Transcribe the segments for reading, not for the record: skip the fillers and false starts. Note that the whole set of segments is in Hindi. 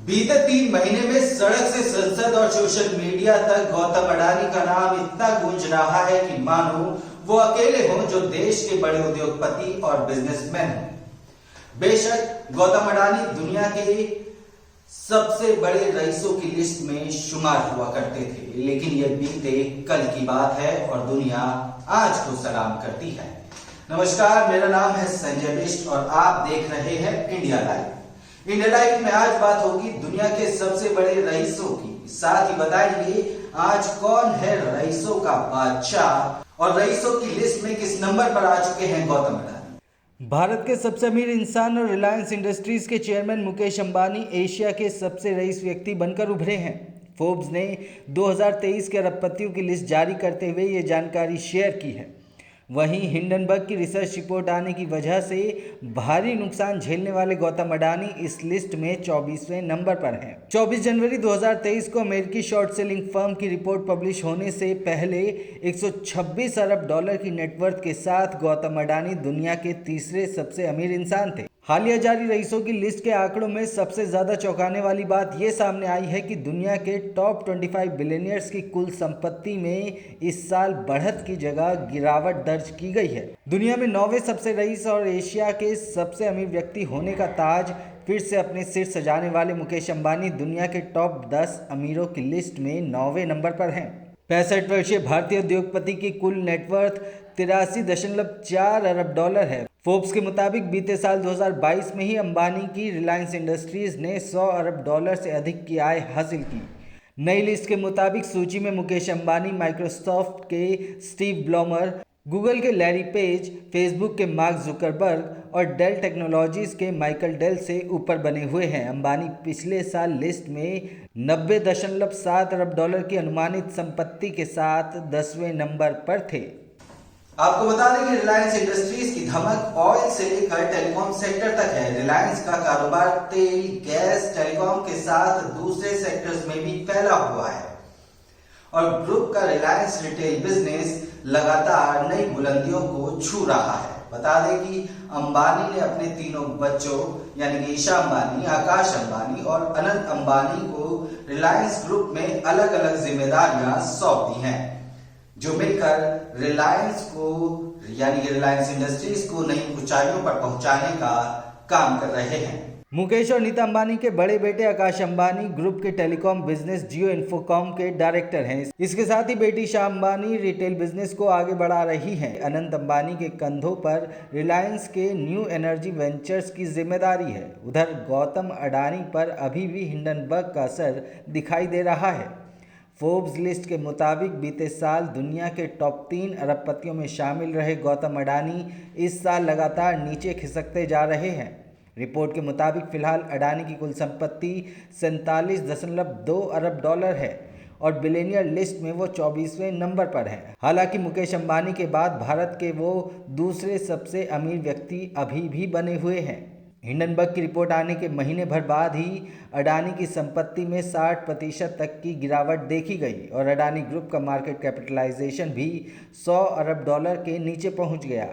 बीते 3 महीने में सड़क से संसद और सोशल मीडिया तक गौतम अडानी का नाम इतना गूंज रहा है कि मानो वो अकेले हों जो देश के बड़े उद्योगपति और बिजनेसमैन हैं। बेशक गौतम अडानी दुनिया के सबसे बड़े रईसों की लिस्ट में शुमार हुआ करते थे, लेकिन यह बीते कल की बात है और दुनिया आज को सलाम करती है। नमस्कार, मेरा नाम है संजय बिष्ट और आप देख रहे हैं इंडिया लाइव। इंडिया लाइव में आज बात होगी दुनिया के सबसे बड़े रईसों की। साथ ही बताएंगे आज कौन है रईसों का बादशाह और रईसों की लिस्ट में किस नंबर पर आ चुके हैं गौतम अडानी। भारत के सबसे अमीर इंसान और रिलायंस इंडस्ट्रीज के चेयरमैन मुकेश अंबानी एशिया के सबसे रईस व्यक्ति बनकर उभरे हैं। फोर्ब्स ने 2023 के अरबपतियों की लिस्ट जारी करते हुए ये जानकारी शेयर की है। वहीं हिंडनबर्ग की रिसर्च रिपोर्ट आने की वजह से भारी नुकसान झेलने वाले गौतम अडानी इस लिस्ट में 24वें नंबर पर हैं। 24 जनवरी 2023 को अमेरिकी शॉर्ट सेलिंग फर्म की रिपोर्ट पब्लिश होने से पहले 126 अरब डॉलर की नेटवर्थ के साथ गौतम अडानी दुनिया के तीसरे सबसे अमीर इंसान थे। हालिया जारी रईसों की लिस्ट के आंकड़ों में सबसे ज्यादा चौंकाने वाली बात यह सामने आई है कि दुनिया के टॉप 25 बिलियनियर्स की कुल संपत्ति में इस साल बढ़त की जगह गिरावट दर्ज की गई है। दुनिया में 9वें सबसे रईस और एशिया के सबसे अमीर व्यक्ति होने का ताज फिर से अपने सिर सजाने वाले मुकेश अंबानी दुनिया के टॉप 10 अमीरों की लिस्ट में 9वें नंबर पर हैं। 65 वर्षीय भारतीय उद्योगपति की कुल नेटवर्थ 83.4 अरब डॉलर है। फोर्ब्स के मुताबिक बीते साल 2022 में ही अंबानी की रिलायंस इंडस्ट्रीज ने 100 अरब डॉलर से अधिक की आय हासिल की। नई लिस्ट के मुताबिक सूची में मुकेश अंबानी माइक्रोसॉफ्ट के स्टीव ब्लॉमर, गूगल के लैरी पेज, फेसबुक के मार्क जुकरबर्ग और डेल टेक्नोलॉजीज के माइकल डेल से ऊपर बने हुए हैं। अंबानी पिछले साल लिस्ट में 90.7 अरब डॉलर की अनुमानित संपत्ति के साथ 10वें नंबर पर थे। आपको बता दें कि रिलायंस इंडस्ट्रीज की धमक ऑयल से लेकर टेलीकॉम सेक्टर तक है। रिलायंस का कारोबार तेल, गैस, टेलीकॉम के साथ दूसरे सेक्टर्स में भी फैला हुआ है और ग्रुप का रिलायंस रिटेल बिजनेस लगातार नई बुलंदियों को छू रहा है। बता दें कि अंबानी ने अपने तीनों बच्चों यानी कि ईशा अंबानी, आकाश अंबानी और अनंत अंबानी को रिलायंस ग्रुप में अलग अलग जिम्मेदारियां सौंप दी हैं, जो मिलकर रिलायंस को यानी कि रिलायंस इंडस्ट्रीज को नई ऊंचाइयों पर पहुंचाने का काम कर रहे हैं। मुकेश और नीता अंबानी के बड़े बेटे आकाश अंबानी ग्रुप के टेलीकॉम बिजनेस जियो इन्फोकॉम के डायरेक्टर हैं। इसके साथ ही बेटी ईशा अंबानी रिटेल बिजनेस को आगे बढ़ा रही हैं। अनंत अंबानी के कंधों पर रिलायंस के न्यू एनर्जी वेंचर्स की जिम्मेदारी है। उधर गौतम अडानी पर अभी भी हिंडनबर्ग का असर दिखाई दे रहा है। फोर्ब्स लिस्ट के मुताबिक बीते साल दुनिया के टॉप 3 अरबपतियों में शामिल रहे गौतम अडानी इस साल लगातार नीचे खिसकते जा रहे हैं। रिपोर्ट के मुताबिक फिलहाल अडानी की कुल संपत्ति 47.2 अरब डॉलर है और बिलियनियर लिस्ट में वो 24वें नंबर पर है। हालांकि मुकेश अंबानी के बाद भारत के वो दूसरे सबसे अमीर व्यक्ति अभी भी बने हुए हैं। हिंडनबर्ग की रिपोर्ट आने के महीने भर बाद ही अडानी की संपत्ति में 60% तक की गिरावट देखी गई और अडानी ग्रुप का मार्केट कैपिटलाइजेशन भी 100 अरब डॉलर के नीचे पहुंच गया।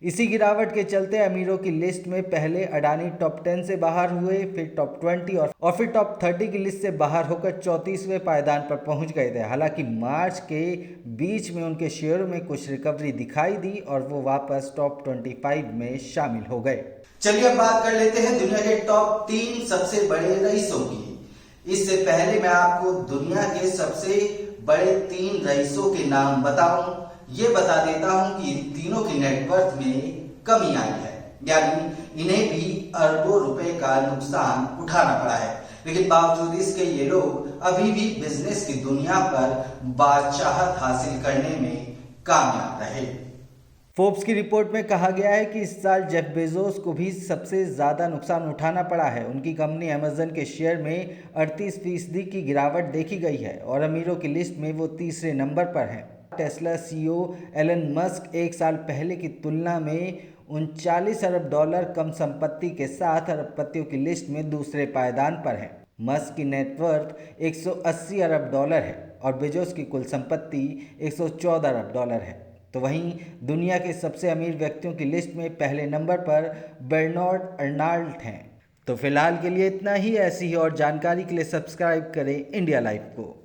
इसी गिरावट के चलते अमीरों की लिस्ट में पहले अडानी टॉप 10 से बाहर हुए, फिर टॉप 20 और फिर टॉप 30 की लिस्ट से बाहर होकर 34वें पायदान पर पहुंच गए थे। हालांकि मार्च के बीच में उनके शेयरों में कुछ रिकवरी दिखाई दी और वो वापस टॉप 25 में शामिल हो गए। चलिए अब बात कर लेते हैं दुनिया के टॉप 3 सबसे बड़े रईसों की। इससे पहले मैं आपको दुनिया के सबसे बड़े 3 रईसों के नाम बताऊं, ये बता देता हूं कि इन तीनों की नेटवर्थ में कमी आई है, यानी इन्हें भी अरबों रुपए का नुकसान उठाना पड़ा है, लेकिन बावजूद इसके ये लोग अभी भी बिजनेस की दुनिया पर बादशाहत हासिल करने में कामयाब रहे। फोर्ब्स की रिपोर्ट में कहा गया है कि इस साल जेफ बेजोस को भी सबसे ज़्यादा नुकसान उठाना पड़ा है। उनकी कंपनी अमेजन के शेयर में 38% की गिरावट देखी गई है और अमीरों की लिस्ट में वो तीसरे नंबर पर हैं। टेस्ला सीईओ एलन मस्क एक साल पहले की तुलना में 39 अरब डॉलर कम संपत्ति के साथ अरबपतियों की लिस्ट में दूसरे पायदान पर है। मस्क की नेटवर्थ 180 अरब डॉलर है और बेजोस की कुल संपत्ति 114 अरब डॉलर है। तो वहीं दुनिया के सबसे अमीर व्यक्तियों की लिस्ट में पहले नंबर पर बर्नार्ड अर्नाल्ड हैं। तो फिलहाल के लिए इतना ही। ऐसी ही और जानकारी के लिए सब्सक्राइब करें इंडिया लाइव को।